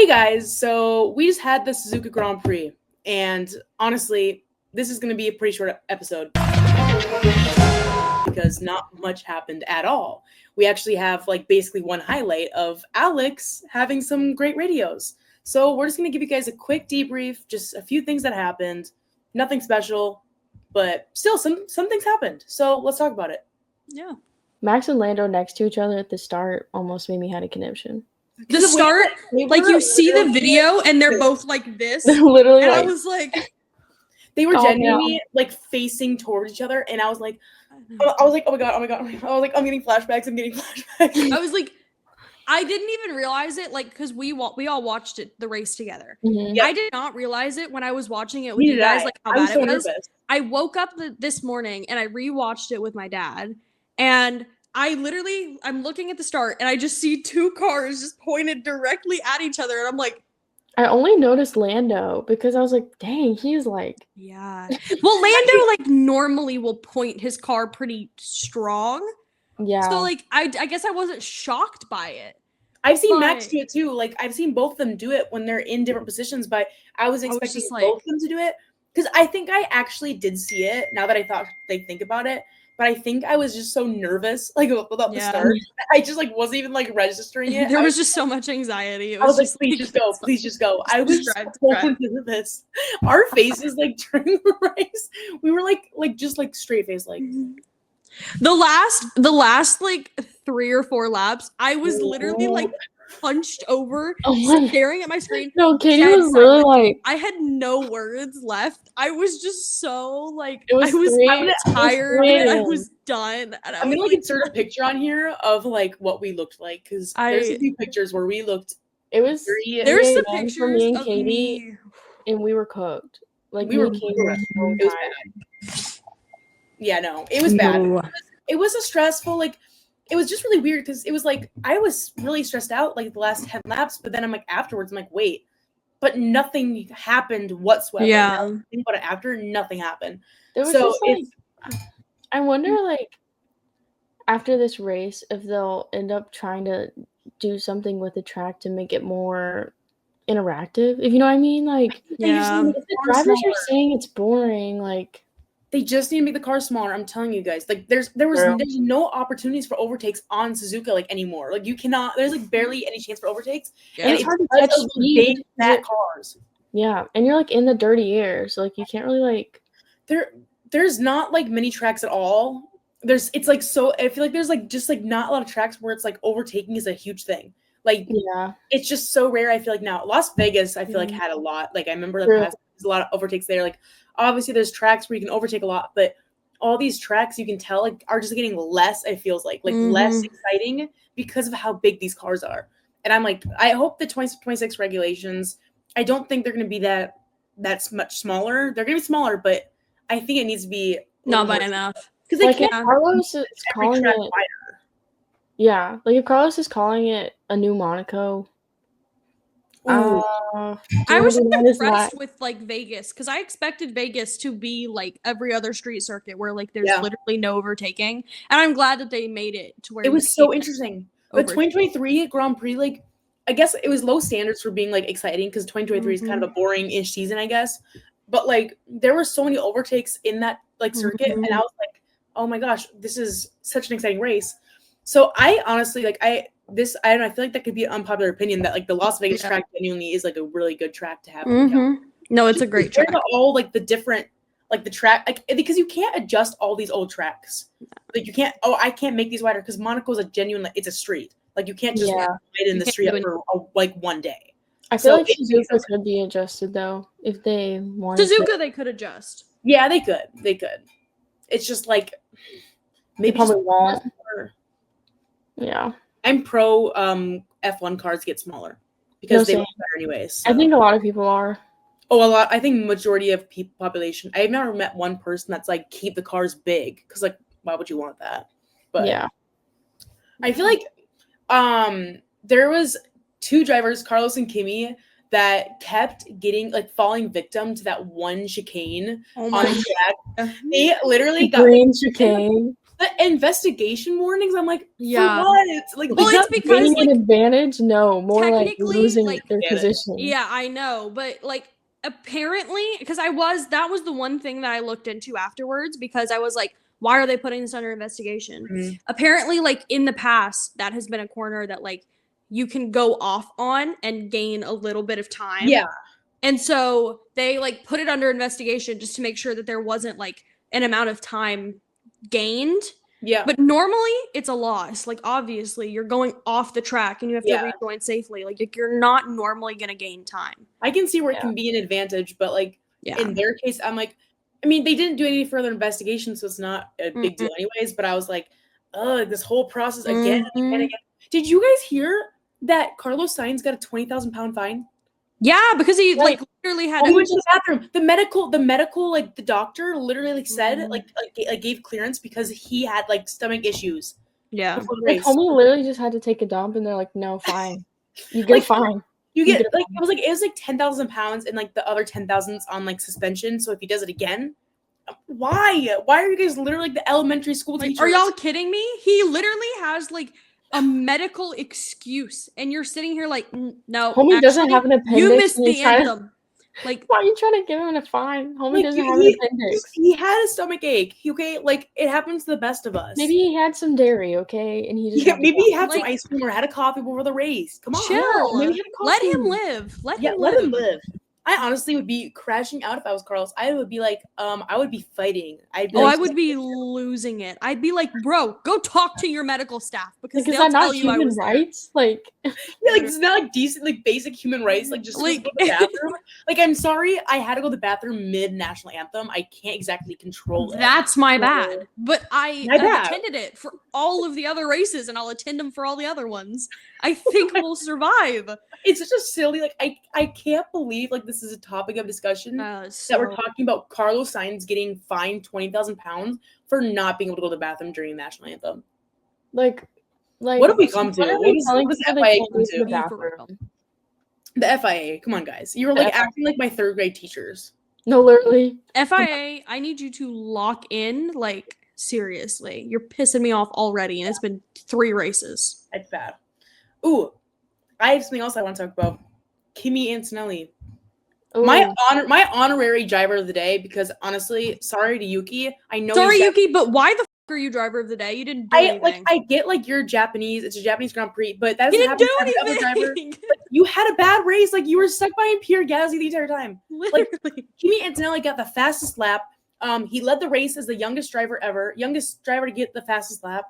Hey guys, so we just had the Suzuka Grand Prix, and honestly, this is going to be a pretty short episode because not much happened at all. We actually have like basically one highlight of Alex having some great radios. So we're just going to give you guys a quick debrief, just a few things that happened. Nothing special, but still some things happened. So let's talk about it. Yeah. Max and Lando next to each other at the start almost made me had a conniption. The start, like you see the video and they're both like this. Literally, and like, I was like, they were genuinely like facing towards each other, and I was like, oh my god. I was like, I'm getting flashbacks. I was like, I didn't even realize it, like, because we all watched the race together. Mm-hmm. I did not realize it when I was watching it with you guys, like how bad it was. Nervous. I woke up this morning and I rewatched it with my dad, and I'm looking at the start and I just see two cars just pointed directly at each other, and I'm like, I only noticed Lando because I was like, dang, he's like, yeah. Well, Lando like normally will point his car pretty strong. Yeah. So like I guess I wasn't shocked by it. I've seen Max do it too. Like I've seen both of them do it when they're in different positions, but I was expecting both of them to do it because I think I actually did see it. Now that I think about it. But I think I was just so nervous, like about the start. I just like wasn't even like registering it. There was just so much anxiety. I was like, please just go. I was so nervous. Our faces like during the race, we were like just like straight face, like the last like 3 or 4 laps. I was literally like hunched over, staring at my screen. No, Katie was really like, I had no words left. I was just so like, I was tired and I was done. And I'm gonna like insert a picture on here of like what we looked like, because there's a few pictures where we looked. It was there's some pictures for me and of Katie, me. and we were cooked. Like we were cooked. It was bad. Yeah, no, it was bad. It was a stressful like. It was just really weird because it was like I was really stressed out like the last 10 laps, but then I'm like afterwards, I'm like, wait, but nothing happened whatsoever. Yeah. Think about it after, nothing happened. There was just, like, I wonder like after this race if they'll end up trying to do something with the track to make it more interactive. If you know what I mean? Like, if the drivers are saying it's boring, like. They just need to make the car smaller. I'm telling you guys. Like there's no opportunities for overtakes on Suzuka like anymore. Like you cannot. There's like barely any chance for overtakes. Yeah. And it's hard to catch big fat cars. Yeah, and you're like in the dirty air, so like you can't really like. There's not like many tracks at all. It's like so. I feel like there's like just like not a lot of tracks where it's like overtaking is a huge thing. Like it's just so rare. I feel like now Las Vegas, I feel like had a lot. Like I remember there's a lot of overtakes there. Like obviously there's tracks where you can overtake a lot, but all these tracks you can tell like are just getting less. It feels like less exciting because of how big these cars are. And I'm like, I hope the 2026 regulations. I don't think they're going to be that's much smaller. They're going to be smaller, but I think it needs to be not by enough because like Carlos is calling it. Yeah, like if Carlos is calling it a new Monaco. I was impressed with like Vegas because I expected Vegas to be like every other street circuit where like there's literally no overtaking, and I'm glad that they made it to where it was so interesting. The 2023 Grand Prix, like I guess it was low standards for being like exciting because 2023 is kind of a boring-ish season, I guess. But like there were so many overtakes in that like circuit, and I was like, oh my gosh, this is such an exciting race. So I honestly like I don't know, I feel like that could be an unpopular opinion that like the Las Vegas track genuinely is like a really good track to have. No, it's a great track. All like the different like the track like because you can't adjust all these old tracks. Like you can't. Oh, I can't make these wider because Monaco is a genuine. Like, it's a street. Like you can't just ride in the street for like one day. I feel like Suzuka could be adjusted though if they wanted. Suzuka they could adjust. Yeah, they could. They could. It's just like maybe probably won't. Yeah. I'm pro F1 cars get smaller because they look better anyways. So. I think a lot of people are. Oh, a lot. I think majority of population. I've never met one person that's like keep the cars big because like why would you want that? But yeah, I feel like there was 2 drivers, Carlos and Kimi, that kept getting like falling victim to that one chicane on the track. They literally got green chicane. The investigation warnings, I'm like, yeah. for what? It's like, well, it's because like, an advantage. No, more like losing like, their position. Yeah, I know, but like apparently, because that was the one thing that I looked into afterwards because I was like, why are they putting this under investigation? Mm-hmm. Apparently, like in the past, that has been a corner that like you can go off on and gain a little bit of time. Yeah. And so they like put it under investigation just to make sure that there wasn't like an amount of time gained. Yeah. But normally it's a loss. Like obviously you're going off the track and you have to rejoin safely. Like you're not normally going to gain time. I can see where it can be an advantage, but like in their case, I'm like, I mean, they didn't do any further investigation, so it's not a big deal anyways. But I was like, oh, this whole process again and again. Did you guys hear that Carlos Sainz got a 20,000 pound fine? Yeah, because he like literally had. He went to the bathroom. The medical, like the doctor literally like said like gave clearance because he had like stomach issues. Yeah, like homie literally just had to take a dump, and they're like, "No, fine, you get fine." You get like it was like 10,000 pounds and like the other 10,000's on like suspension. So if he does it again, why are you guys literally like the elementary school teachers? Are y'all kidding me? He literally has like a medical excuse, and you're sitting here like, no, homie doesn't have an appendix. You missed the anthem. Like, why are you trying to give him a fine? Homie doesn't have an appendix. He had a stomach ache. Okay, like it happens to the best of us. Maybe he had some dairy. Okay, and he just maybe he had some ice cream or had a coffee before the race. Come on, chill. Maybe he had a coffee. Let him live. Let him live. I honestly would be crashing out if I was Carlos. I would be like, I would be fighting. I would be losing it. I'd be like, bro, go talk to your medical staff because they'll tell you I was rights. Like, like it's not like decent, like basic human rights. Like just like go to the bathroom. Like, I'm sorry, I had to go to the bathroom mid national anthem. I can't exactly control it. That's my bad. But I attended it for all of the other races, and I'll attend them for all the other ones. I think we'll survive. It's just a silly, like I can't believe like this is a topic of discussion that we're talking about Carlos Sainz getting fined 20,000 pounds for not being able to go to the bathroom during the national anthem. Like what have we come to? What is the FIA come to? The FIA, come on, guys. You were like acting like my third grade teachers. No, literally. FIA, I need you to lock in, like seriously. You're pissing me off already, and it's been 3 races. It's bad. Ooh, I have something else I want to talk about. Kimi Antonelli. Ooh. My honorary driver of the day, because honestly, sorry to Yuki. I know. Sorry, Yuki, but why the fuck are you driver of the day? You didn't do anything. I get like you're Japanese. It's a Japanese Grand Prix, but that doesn't happen to every driver. Like, you had a bad race. Like you were stuck behind Pierre Gasly the entire time. Literally. Like Kimi Antonelli got the fastest lap. He led the race as the youngest driver ever. Youngest driver to get the fastest lap.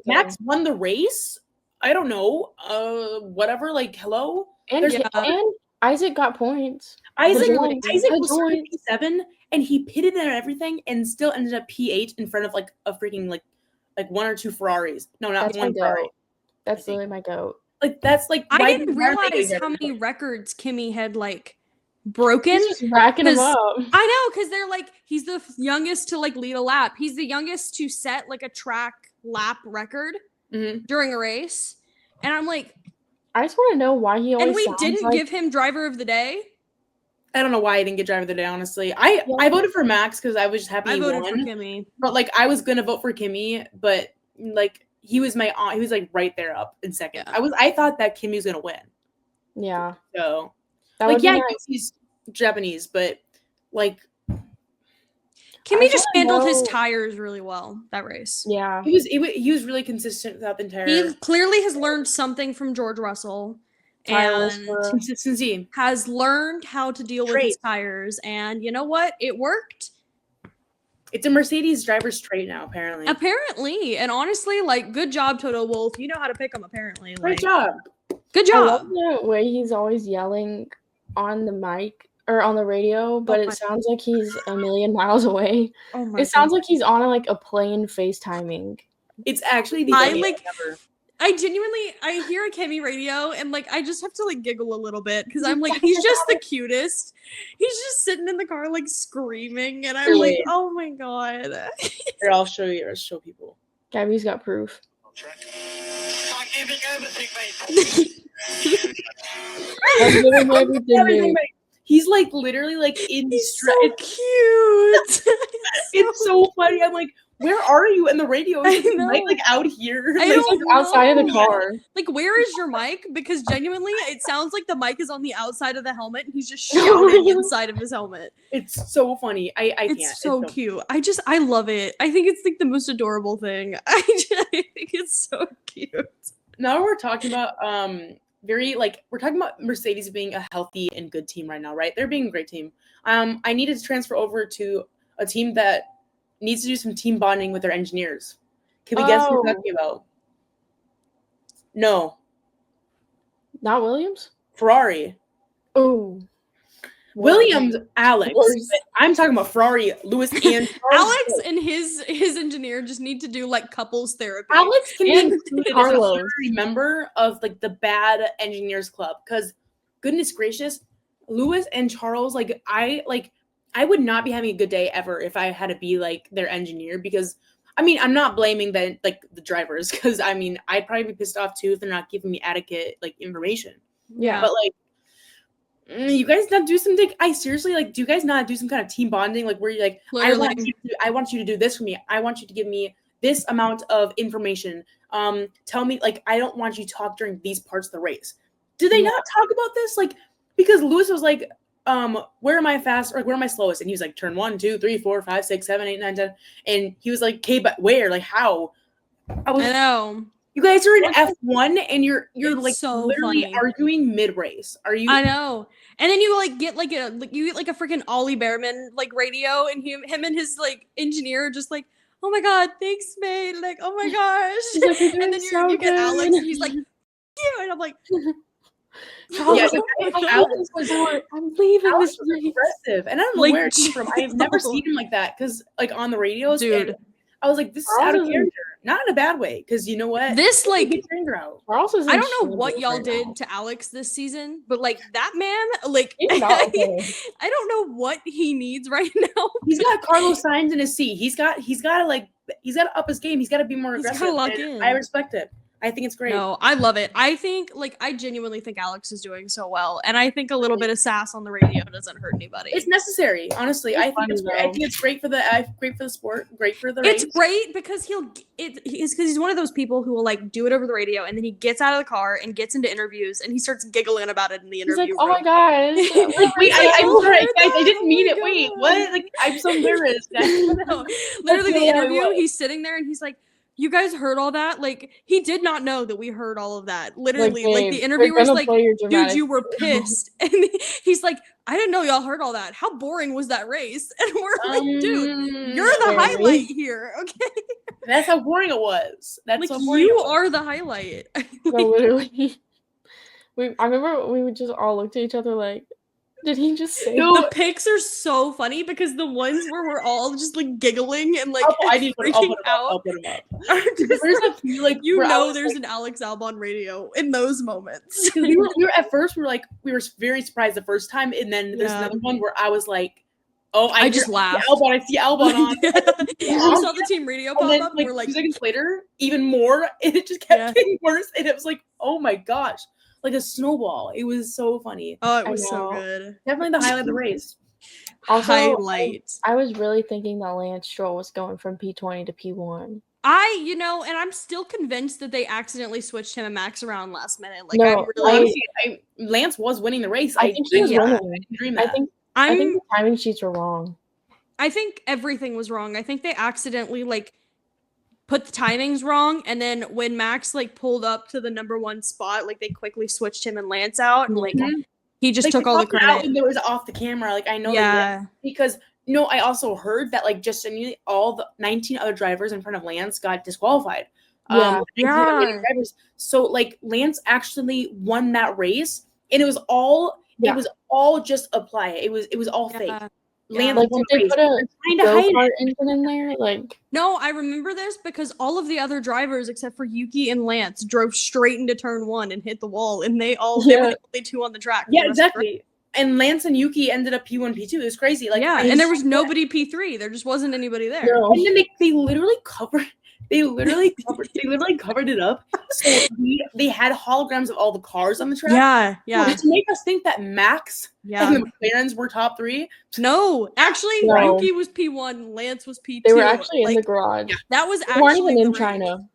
Max won the race. I don't know. Whatever. Like, hello. And Isaac got points. Isaac was 57, and he pitted and everything, and still ended up P8 in front of like a freaking like 1 or 2 Ferraris. No, not one Ferrari. That's really my goat. Like that's like I didn't realize how many records Kimi had like broken. He's just racking them up. I know, because they're like he's the youngest to like lead a lap. He's the youngest to set like a track lap record during a race, and I'm like, I just want to know why he always. And we didn't give him driver of the day. I don't know why I didn't get driver of the day. Honestly, I voted for Max because I was just happy. I voted for Kimi, but like I was gonna vote for Kimi, but like he was like right there up in second. Yeah. I thought that Kimi was gonna win. Yeah. So like nice. He's Japanese, but like. Kimi just handled his tires really well that race. Yeah, he was really consistent throughout the entire. He clearly has learned something from George Russell, and consistency. Has learned how to deal with his tires. And you know what? It worked. It's a Mercedes driver's trait now, apparently. Apparently, and honestly, like, good job, Toto Wolff. You know how to pick them. Apparently, great job. Good job. I love the way he's always yelling on the mic. Or on the radio, but it sounds like he's a million miles away. It sounds like he's on a plane FaceTiming. It's actually the I hear a Kimi radio and like I just have to like giggle a little bit because I'm like he's just the cutest. He's just sitting in the car like screaming and I'm like, oh my god. Here, I'll show people. Gabby's got proof. He's like literally like in He's so cute. It's so funny. I'm like, where are you? And the radio is like out here. I don't know. Outside of the car. Like, where is your mic? Because genuinely, it sounds like the mic is on the outside of the helmet and he's just shouting inside of his helmet. It's so funny. I can't. It's so cute. I love it. I think it's like the most adorable thing. I think it's so cute. Now we're talking about we're talking about Mercedes being a healthy and good team right now, right? They're being a great team. I needed to transfer over to a team that needs to do some team bonding with their engineers. Can we guess who we're talking about? No. Not Williams? Ferrari. Oh. Williams, Alex. I'm talking about Ferrari, Lewis, and Alex and his engineer just need to do like couples therapy. Alex can be included as a honorary member of like the bad engineers club, because goodness gracious, Lewis and Charles, I would not be having a good day ever if I had to be like their engineer, because I mean, I'm not blaming the drivers, because I mean, I'd probably be pissed off too if they're not giving me adequate information. Yeah. But you guys not do something? I seriously do you guys not do some kind of team bonding, where you're like, I want you to do this for me. I want you to give me this amount of information. Tell me, I don't want you to talk during these parts of the race. Do they not talk about this? Because Lewis was like, where am I fast or where am I slowest? And he was like, turn 1, 2, 3, 4, 5, 6, 7, 8, 9, 10. And he was like, okay, but where? How? I know. You guys are in F1 and you're so literally funny. Arguing mid-race. Are you? I know. And then you get a freaking Ollie Behrman radio, and him and his engineer are just like, oh my god, thanks, mate. Oh my gosh. And then you get Alex, and he's like, yeah, and I'm like, Alex was I'm leaving Alex this was aggressive, and I don't know where it came from. I have never seen him like that, because on the radios, dude, I was like, this is out of character. Not in a bad way, because you know what? This get your anger out. I don't know what y'all did to Alex this season, but that man, I don't know what he needs right now. He's got Carlos Sainz in his seat. He's got to up his game. He's got to be more aggressive. I respect it. I think it's great. No, I love it. I think, I genuinely think Alex is doing so well, and I think a little bit of sass on the radio doesn't hurt anybody. It's necessary, honestly. I think it's great. I think it's great for the sport, great for the race. It's great because he's one of those people who will do it over the radio, and then he gets out of the car and gets into interviews, and he starts giggling about it in the interview. He's like, oh my gosh. Wait, I'm sorry, guys, I didn't mean it. Wait, what? I'm so embarrassed. No, literally, the interview, he's sitting there and he's like, you guys heard all that? He did not know that we heard all of that. Literally, the interviewer's like, dude, you were pissed. And he's like, I didn't know y'all heard all that. How boring was that race? And we're like, dude, you're the highlight here, okay? That's how boring it was. That's how boring you are the highlight. No, literally. I remember we would just all look at each other like, did he just say the pics are so funny, because the ones where we're all just giggling and freaking out. I'll put them up. There's a few there's an Alex Albon radio in those moments. we were at first we were very surprised the first time, and then there's another one where I was like, oh, I just laughed. I see Albon on. We saw the team radio pop up. We're 2 seconds later, even more, and it just kept getting worse, and it was like, oh my gosh. Like a snowball. It was so funny. Oh, it was so good. Definitely the highlight of the race. Also, I was really thinking that Lance Stroll was going from P20 to P1. And I'm still convinced that they accidentally switched him and Max around last minute. Lance was winning the race. I think he was winning. I think the timing sheets were wrong. I think everything was wrong. I think they accidentally put the timings wrong, and then when Max pulled up to the number 1 spot, they quickly switched him and Lance out, and he just took all the credit. And it was off the camera. I know that because I also heard that just genuinely all the 19 other drivers in front of Lance got disqualified. So Lance actually won that race, and it was all just apply. It was all fake. Lance did they put a go-kart engine in there? No, I remember this because all of the other drivers except for Yuki and Lance drove straight into turn 1 and hit the wall, and they were the only 2 on the track. Yeah, exactly. And Lance and Yuki ended up P1, P2. It was crazy. And there was nobody P3. There just wasn't anybody there. No. And then they literally They literally covered it up. So they had holograms of all the cars on the track. Yeah. To make us think that Max and the McLarens were top 3. No, actually, Yuki was P1, Lance was P2. They were actually in the garage. Yeah, that was actually. They weren't even in China.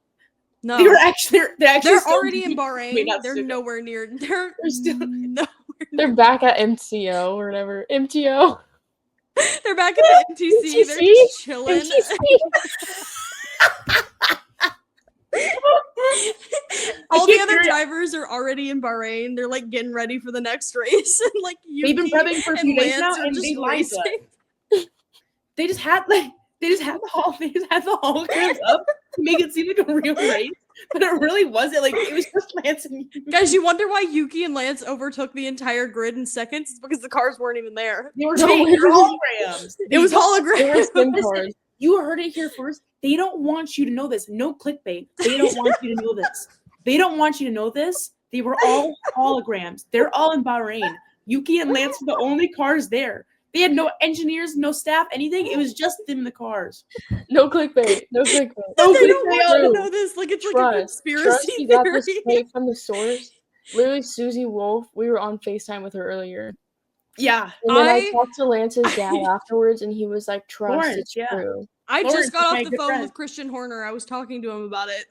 No, they're already in Bahrain. They're nowhere near. They're still nowhere. They're back at MCO or whatever. MTO. They're back at the MTC. They're just chilling. All the other drivers are already in Bahrain. They're like getting ready for the next race, and like they've been prepping for a few days now, and they racing. They just had the holograms up to make it seem like a real race, but it really wasn't. Like it was just Lance and Yuki. Guys, you wonder why Yuki and Lance overtook the entire grid in seconds? It's because the cars weren't even there. They were holograms. It was holograms. You heard it here first. They don't want you to know this. No clickbait. They don't want you to know this. They don't want you to know this. They were all holograms. They're all in Bahrain. Yuki and Lance were the only cars there. They had no engineers, no staff, anything. It was just them in the cars. No clickbait. No clickbait. They don't want you to know this. Like it's like a conspiracy theory. Got this straight from the source. Literally, Susie Wolf. We were on FaceTime with her earlier. Yeah. And then I talked to Lance's dad afterwards, and he was like, "Trust, it's true." I just got off the phone with Christian Horner. I was talking to him about it.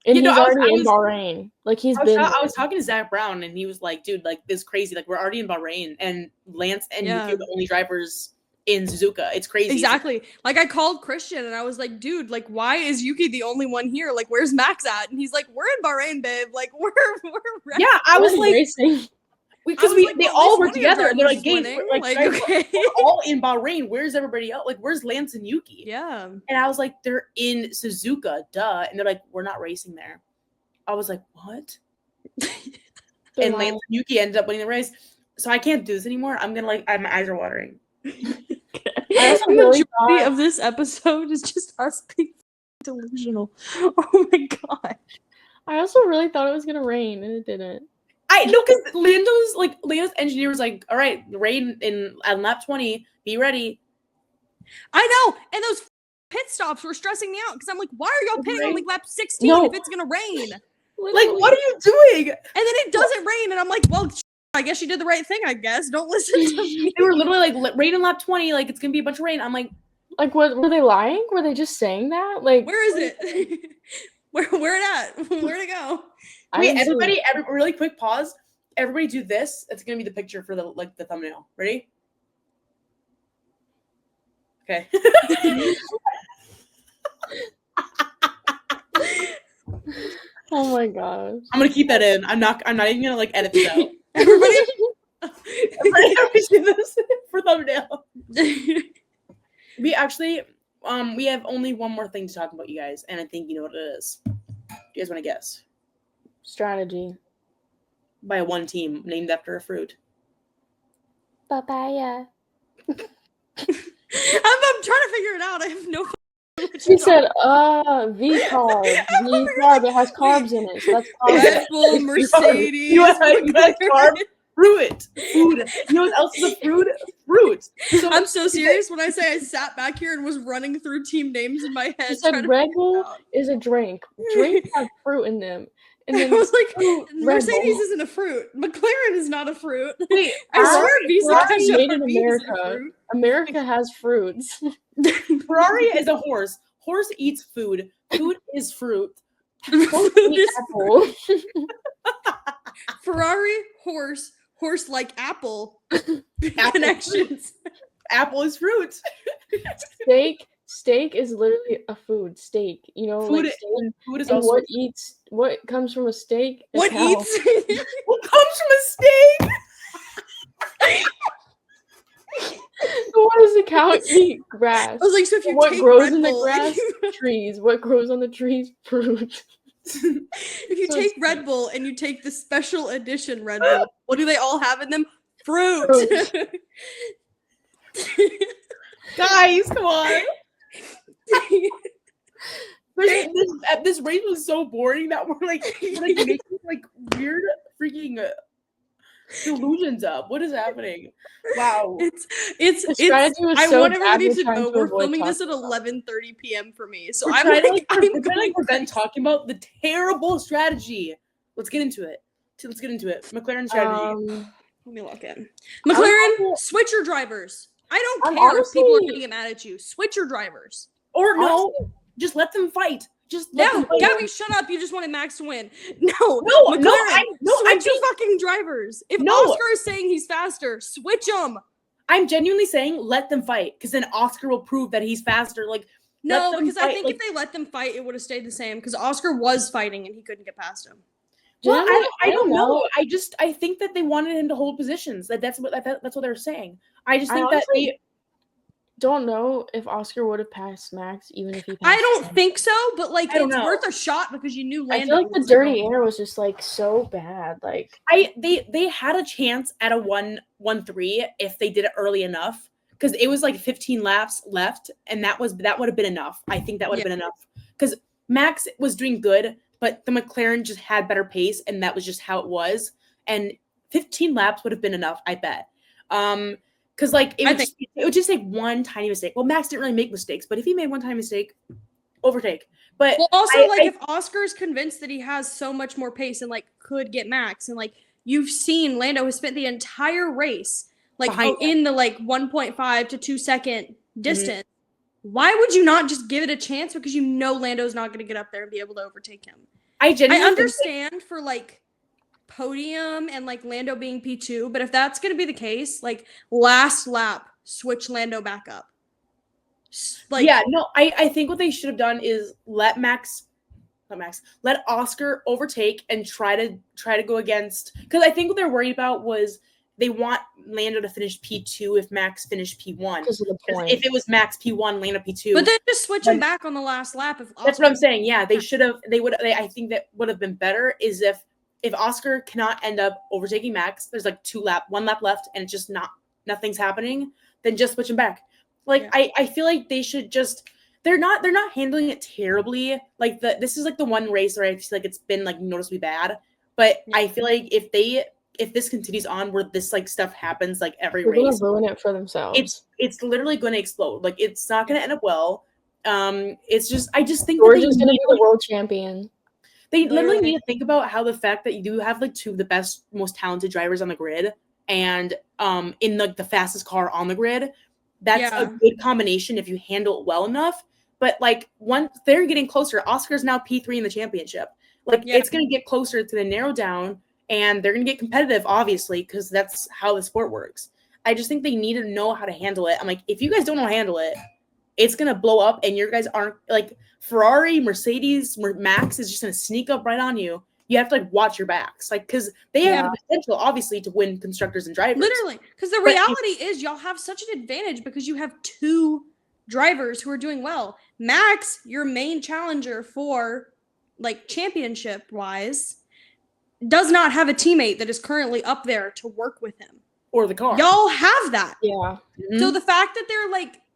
And he's already in Bahrain. Like I was talking to Zach Brown, and he was like, "Dude, like this is crazy. Like we're already in Bahrain, and Lance and Yuki are the only drivers in Suzuka. It's crazy." Exactly. Like I called Christian, and I was like, "Dude, like why is Yuki the only one here? Like where's Max at?" And he's like, "We're in Bahrain, babe. Like we're ready." Yeah, I was like. Racing. Because they all were together, and they're like, "Gabe, we're all in Bahrain. Where's everybody else? Like, where's Lance and Yuki?" Yeah. And I was like, "They're in Suzuka, duh." And they're like, "We're not racing there." I was like, "What?" And Lance and Yuki ended up winning the race. So I can't do this anymore. I'm gonna my eyes are watering. The majority of this episode is just us being delusional. Oh my god. I also really thought it was gonna rain, and it didn't. I know, because Lando's engineer was like, "All right, rain on lap 20, be ready." I know, and those pit stops were stressing me out because I'm like, "Why are y'all pitting on like lap 16 if it's gonna rain?" Like, what are you doing? And then it doesn't rain, and I'm like, "Well, I guess you did the right thing. I guess don't listen to me." They were literally like, "Rain in lap 20, like it's gonna be a bunch of rain." I'm like, what were they lying? Were they just saying that? Like, where is it? Where it at? Where'd it go? Wait, everybody, really quick pause. Everybody do this. It's gonna be the picture for the thumbnail. Ready? Okay. Oh my gosh. I'm gonna keep that in. I'm not even gonna edit this out. Everybody do this for thumbnail. We actually we have only one more thing to talk about, you guys, and I think you know what it is. Do you guys want to guess? Strategy. By one team named after a fruit. Papaya. I'm trying to figure it out. I have no. She said, V-carb. V-carb. It has carbs in it. So that's carbs. Red Bull, Mercedes. You have carb. Fruit. Food. You know what else is a fruit? Fruit. So, I'm so serious when I say I sat back here and was running through team names in my head. She said Red Bull is a drink. Drinks have fruit in them. And then I was like, Mercedes isn't a fruit. McLaren is not a fruit. Wait, I swear Visa made in America. America has fruits. Ferrari is a horse. Horse eats food. Food is fruit. Horse eats apple. Ferrari, horse like apple. Connections. Apple is fruit. Steak is literally a food. Steak, you know, food, like steak. Food is and also what comes from a steak? What eats? What comes from a steak? What does the cow eat? Grass. I was like, so if you what take grows Red in the Bull, grass? Trees. What grows on the trees? Fruit. If you take Red Bull and you take the special edition Red Bull, what do they all have in them? Fruit. Guys, come on. This race was so boring that we're making weird freaking delusions up. What is happening? Wow. It's I want everybody to know we're filming this at 11:30 p.m. for me. So I'm trying like, we're going to prevent talking about the terrible strategy. Let's get into it. McLaren strategy. Let me look in. McLaren, switch your drivers. I don't care if people are going to get mad at you. Switch your drivers. Or no, just let them fight. Gabby, shut up. You just wanted Max to win. No, McLaren, switch your fucking drivers. If Oscar is saying he's faster, switch him. I'm genuinely saying let them fight, because then Oscar will prove that he's faster. No, because I think if they let them fight, it would have stayed the same, because Oscar was fighting and he couldn't get past him. Well, I don't know. I think that they wanted him to hold positions. That's what they're saying. I just think that they don't know if Oscar would have passed Max even if he passed I don't him. think so, but it's worth a shot because you knew Lando. I feel like the dirty air was just so bad. They had a chance at a 1-1-3 if they did it early enough, because it was 15 laps left, and that would have been enough. I think that would have been enough, because Max was doing good, but the McLaren just had better pace, and that was just how it was. And 15 laps would have been enough, I bet. Because it would just take one tiny mistake. Well, Max didn't really make mistakes, but if he made one tiny mistake, overtake. But also, if Oscar is convinced that he has so much more pace and could get Max, and you've seen Lando has spent the entire race in the 1.5 to 2 second distance. Mm-hmm. Why would you not just give it a chance? Because you know Lando's not going to get up there and be able to overtake him. I understand for podium and Lando being P2, but if that's going to be the case, last lap, switch Lando back up. I think what they should have done is let Oscar overtake and try to go against, because I think what they're worried about was they want Lando to finish P2 if Max finished P1. If it was Max P1, Lando P2. But then just switch him back on the last lap. That's what I'm saying. Yeah, they should have. I think that would have been better is if Oscar cannot end up overtaking Max, there's 1 lap left, and it's just nothing's happening, then just switch him back. I feel like they should just. They're not handling it terribly. This is the one race where I feel like it's been noticeably bad. But I feel like if this continues on where this stuff happens every race, they're gonna ruin it for themselves. It's literally going to explode. It's not going to end up well. It's just I just think George is going to be the world champion. They literally need to think about how the fact that you do have two of the best, most talented drivers on the grid, and in the fastest car on the grid, that's a good combination if you handle it well enough. But once they're getting closer, Oscar's now P3 in the championship. It's going to get closer to the narrow down. And they're going to get competitive, obviously, because that's how the sport works. I just think they need to know how to handle it. I'm if you guys don't know how to handle it, it's going to blow up, and your guys aren't Ferrari, Mercedes, Max is just going to sneak up right on you. You have to watch your backs, because they have the potential, obviously, to win constructors and drivers. Literally, because the reality is y'all have such an advantage because you have two drivers who are doing well. Max, your main challenger for championship-wise, does not have a teammate that is currently up there to work with him. Or the car. Y'all have that. Yeah. Mm-hmm. So the fact that they're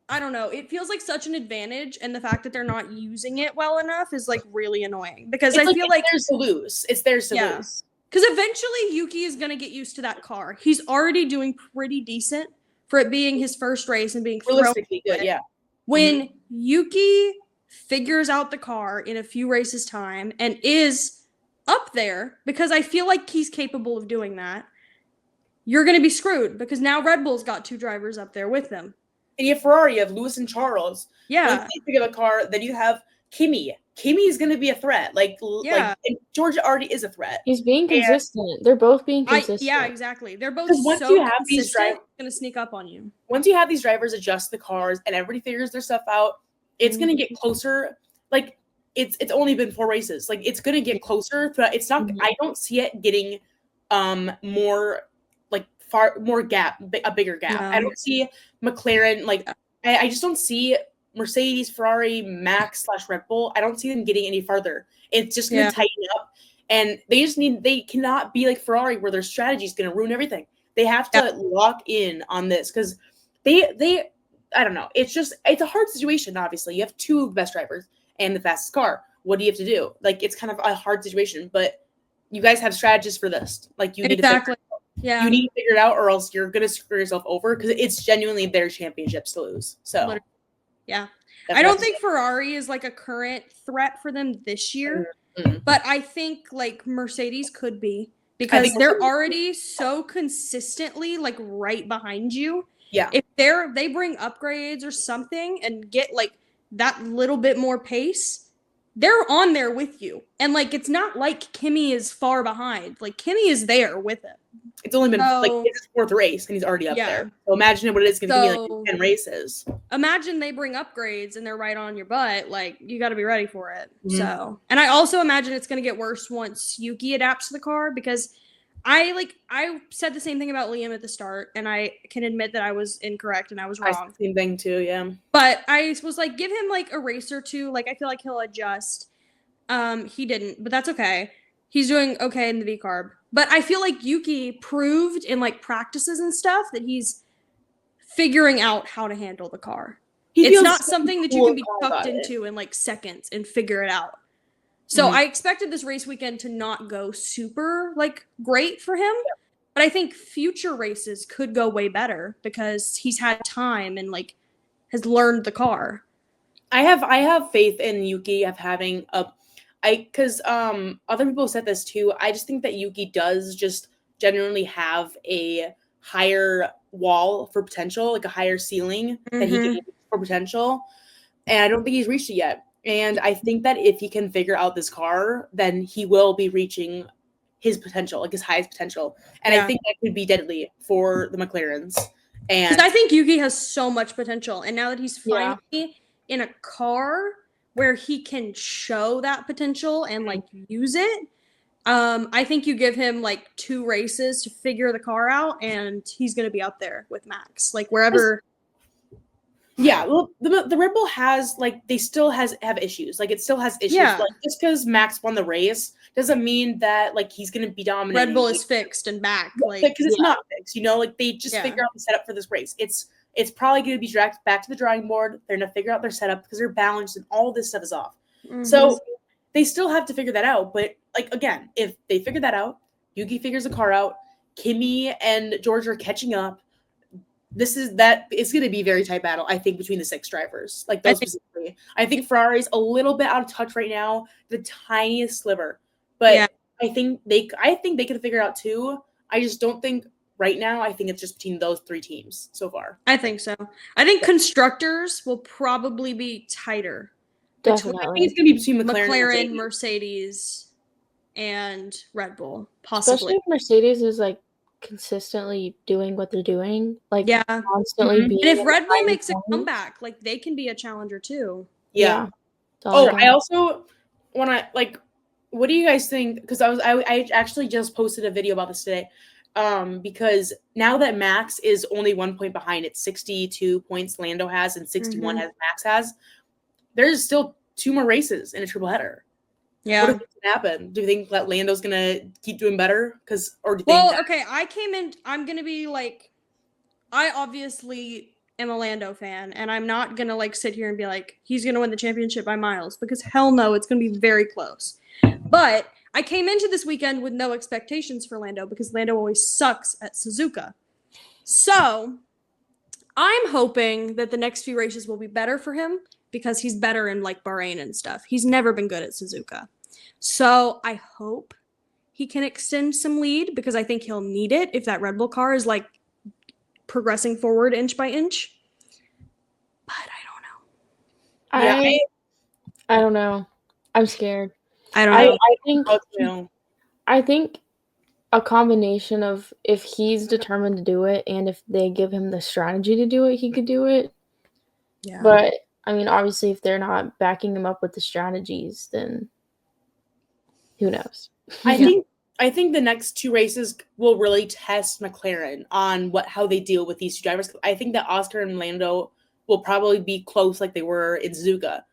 I don't know, it feels like such an advantage, and the fact that they're not using it well enough is really annoying, because I feel like theirs to lose. It's theirs to lose. Because eventually Yuki is going to get used to that car. He's already doing pretty decent for it being his first race and being realistically good, yeah. When Yuki figures out the car in a few races time and is up there, because I feel like he's capable of doing that, you're going to be screwed, because now Red Bull's got two drivers up there with them. And you have Ferrari, you have Lewis and Charles. Yeah. Once they figure the car, then you have Kimi. Kimi is going to be a threat. And George already is a threat. He's being consistent. They're both being consistent. Yeah, exactly. They're both so consistent, going to sneak up on you. Once you have these drivers adjust the cars and everybody figures their stuff out, it's going to get closer. It's only been 4 races. It's going to get closer, but it's not. I don't see it getting more a bigger gap. No. I don't see McLaren I just don't see Mercedes, Ferrari, Max / Red Bull. I don't see them getting any farther. It's just going to tighten up, and they cannot be Ferrari where their strategy is going to ruin everything. They have to lock in on this, because they I don't know. It's a hard situation. Obviously, you have two of the best drivers and the fastest car. What do you have to do? It's kind of a hard situation, but you guys have strategies for this. You need to You need to figure it out, or else you're gonna screw yourself over because it's genuinely their championships to lose. So, yeah, I don't think Ferrari is like a current threat for them this year, but I think like Mercedes could be because they're already so consistently like right behind you. Yeah, if they bring upgrades or something and get like that little bit more pace, they're on there with you. And like it's not like Kimi is far behind. Like Kimi is there with it. It's only been like his 4th race and he's already up there. So imagine what it is going to be like in 10 races. Imagine they bring upgrades and they're right on your butt. Like you got to be ready for it. So, and I also imagine it's going to get worse once Yuki adapts to the car, because I said the same thing about Liam at the start, and I can admit that I was incorrect and I was wrong. I said the same thing too, yeah. But I was like, give him like a race or two. Like I feel like he'll adjust. He didn't, but that's okay. He's doing okay in the V-carb. But I feel like Yuki proved in like practices and stuff that he's figuring out how to handle the car. It's not something that you can be tucked into in like seconds and figure it out. So I expected this race weekend to not go super like great for him, but I think future races could go way better because he's had time and like has learned the car. I have faith in Yuki of having because other people said this too. I just think that Yuki does just genuinely have a higher wall for potential, like a higher ceiling that he can use for potential, and I don't think he's reached it yet. And I think that if he can figure out this car, then he will be reaching his potential, like his highest potential. And I think that could be deadly for the McLarens. And because I think Yuki has so much potential. And now that he's finally in a car where he can show that potential and like use it, I think you give him like 2 races to figure the car out and he's going to be up there with Max, like wherever. Yeah, well, the Red Bull has like they still have issues. Like it still has issues. Yeah. Like just because Max won the race doesn't mean that like he's gonna be dominating. Red Bull is fixed and back, like because it's not fixed. You know, like they just figure out the setup for this race. It's probably gonna be dragged back to the drawing board. They're gonna figure out their setup because they're balanced and all this stuff is off. So they still have to figure that out. But like again, if they figure that out, Yuki figures the car out, Kimi and George are catching up. It's going to be a very tight battle, I think, between the 6 drivers. Like those specifically. I think Ferrari's a little bit out of touch right now, the tiniest sliver. But I think they can figure it out too. I just don't think right now. I think it's just between those 3 teams so far. I think so. I think constructors will probably be tighter. Definitely. I think it's going to be between McLaren, Mercedes, and Red Bull, possibly. Especially if Mercedes is like consistently doing what they're doing, like constantly being. And if Red Bull makes a comeback, like they can be a challenger too. Yeah. I also want to like, what do you guys think? Because I actually just posted a video about this today. Because now that Max is only 1 point behind, it's 62 points Lando has and 61 has Max has. There's still 2 more races in a triple header. Yeah. What do you think can happen? Do you think that Lando's gonna keep doing better? Do you think okay, I came in. I'm gonna be like, I obviously am a Lando fan, and I'm not gonna like sit here and be like he's gonna win the championship by miles, because hell no, it's gonna be very close. But I came into this weekend with no expectations for Lando because Lando always sucks at Suzuka. So I'm hoping that the next few races will be better for him, because he's better in like Bahrain and stuff. He's never been good at Suzuka. So I hope he can extend some lead, because I think he'll need it if that Red Bull car is like progressing forward inch by inch. But I don't know. I don't know. I'm scared. I don't know. I think a combination of if he's determined to do it and if they give him the strategy to do it, he could do it. Yeah. But I mean, obviously, if they're not backing him up with the strategies, then who knows? I think the next 2 races will really test McLaren on how they deal with these 2 drivers. I think that Oscar and Lando will probably be close like they were in Suzuka.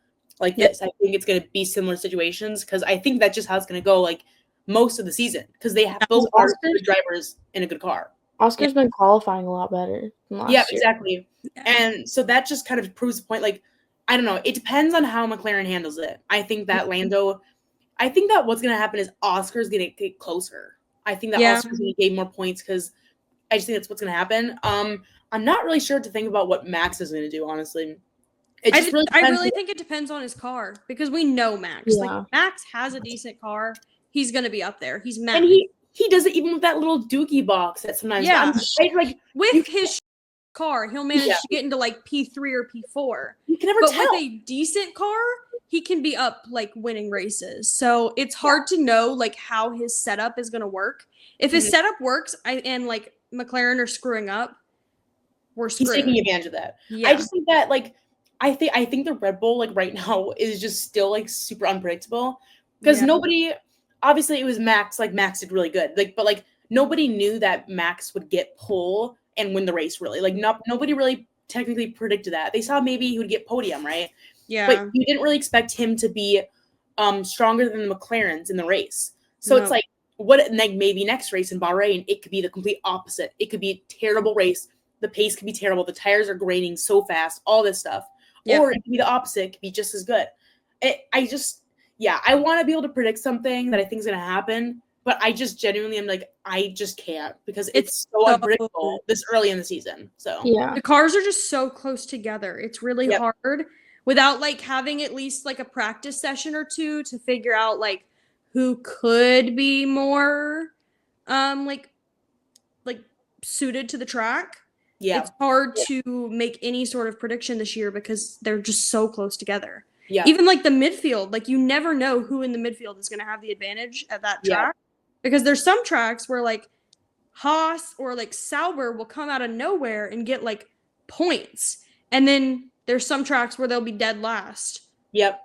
Like this, I think it's going to be similar situations, because I think that's just how it's going to go like most of the season, because they have both good drivers in a good car. Oscar's been qualifying a lot better than last year. Exactly. And so that just kind of proves the point. Like, I don't know. It depends on how McLaren handles it. I think that what's going to happen is Oscar's going to get closer. I think that also is going to gain more points because I just think that's what's going to happen. I'm not really sure to think about what Max is going to do, honestly. I really think it depends on his car because we know Max. Yeah. Like, Max has a decent car. He's going to be up there. He's Max. And he does it even with that little dookie box that sometimes with his car, he'll manage to get into like P3 or P4. You can never tell. With a decent car, he can be up like winning races. So it's hard to know like how his setup is going to work. If his setup works and like McLaren are screwing up, we're screwed. He's taking advantage of that. Yeah. I just think that like I think the Red Bull like right now is just still like super unpredictable because nobody, obviously it was Max, like Max did really good. Like, but like nobody knew that Max would get pole and win the race really. Like nobody really technically predicted that. They saw maybe he would get podium, right? Yeah. But you didn't really expect him to be stronger than the McLarens in the race. So it's like maybe next race in Bahrain, it could be the complete opposite. It could be a terrible race. The pace could be terrible. The tires are graining so fast, all this stuff. Yep. Or it could be the opposite. It could be just as good. I want to be able to predict something that I think is going to happen, but I just genuinely am like, I just can't because it's so unpredictable this early in the season. So the cars are just so close together. It's really hard without like having at least like a practice session or two to figure out like who could be more like suited to the track. Yeah. It's hard to make any sort of prediction this year because they're just so close together. Yeah. Even like the midfield, like you never know who in the midfield is going to have the advantage at that track because there's some tracks where like Haas or like Sauber will come out of nowhere and get like points. And then there's some tracks where they'll be dead last. Yep.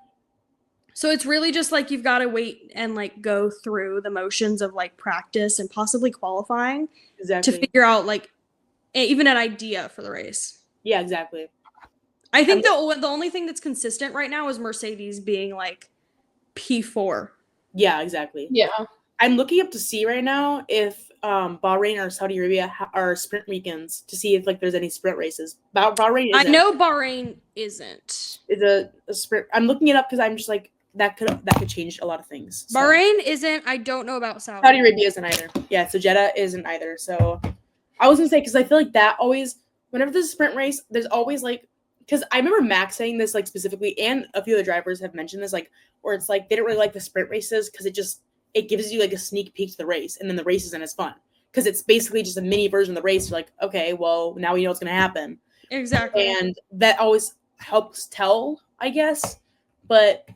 So it's really just like you've got to wait and like go through the motions of like practice and possibly qualifying to figure out like even an idea for the race. Yeah, exactly. I think the only thing that's consistent right now is Mercedes being like P4. Yeah, exactly. Yeah. I'm looking up to see right now if Bahrain or Saudi Arabia are sprint weekends to see if like there's any sprint races. Bahrain isn't. I know Bahrain isn't. It's a sprint. I'm looking it up because I'm just like that could change a lot of things. So. Bahrain isn't. I don't know about Saudi. Saudi Arabia isn't either. Yeah, so Jeddah isn't either. So I was gonna say because I feel like that always whenever there's a sprint race, there's always like because I remember Max saying this like specifically, and a few of the drivers have mentioned this like where it's like they don't really like the sprint races because it gives you like a sneak peek to the race, and then the race isn't as fun because it's basically just a mini version of the race. You're like, okay, well now we know what's gonna happen. Exactly, and that always helps tell, I guess, but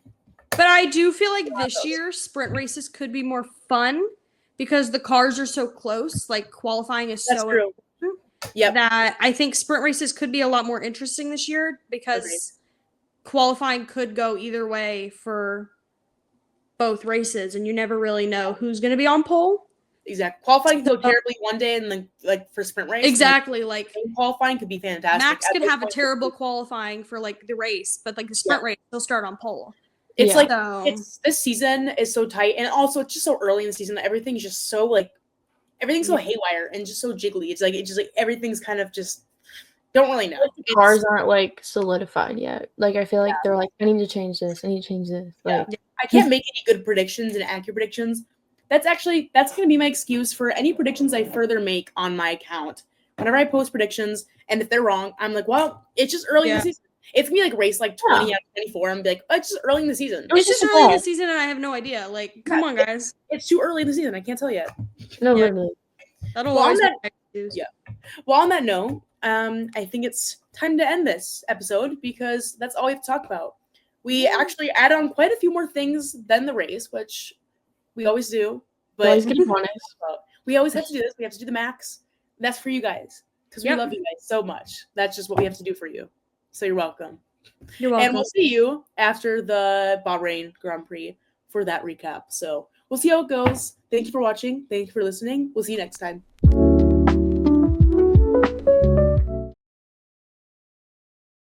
I do feel like this year sprint races could be more fun. Because the cars are so close, like qualifying is so important. Yep. That I think sprint races could be a lot more interesting this year because qualifying could go either way for both races, and you never really know who's going to be on pole. Exactly. Qualifying could go terribly one day, and then like for sprint race. Exactly. Like qualifying could be fantastic. Max could have a terrible qualifying for like the race, but like the sprint race, he'll start on pole. It's this season is so tight, and also it's just so early in the season that everything's just so like everything's so haywire and just so jiggly. It's just like everything's kind of just don't really know. The cars aren't like solidified yet. Like I feel like they're like, I need to change this. I need to change this. Like I can't make any good predictions and accurate predictions. That's going to be my excuse for any predictions I further make on my account. Whenever I post predictions, and if they're wrong, I'm like, well, it's just early in the season. It's going to be like race like 20 out of 24. I'm like, oh, it's just early in the season. It's just early in the season and I have no idea. Like, come on, guys. It's too early in the season. I can't tell yet. No, really. That'll always be Well, on that note, I think it's time to end this episode because that's all we have to talk about. We actually add on quite a few more things than the race, which we always do. But we always have to do this. We have to do the max. That's for you guys because we love you guys so much. That's just what we have to do for you. So you're welcome. You're welcome. And we'll see you after the Bahrain Grand Prix for that recap. So we'll see how it goes. Thank you for watching. Thank you for listening. We'll see you next time.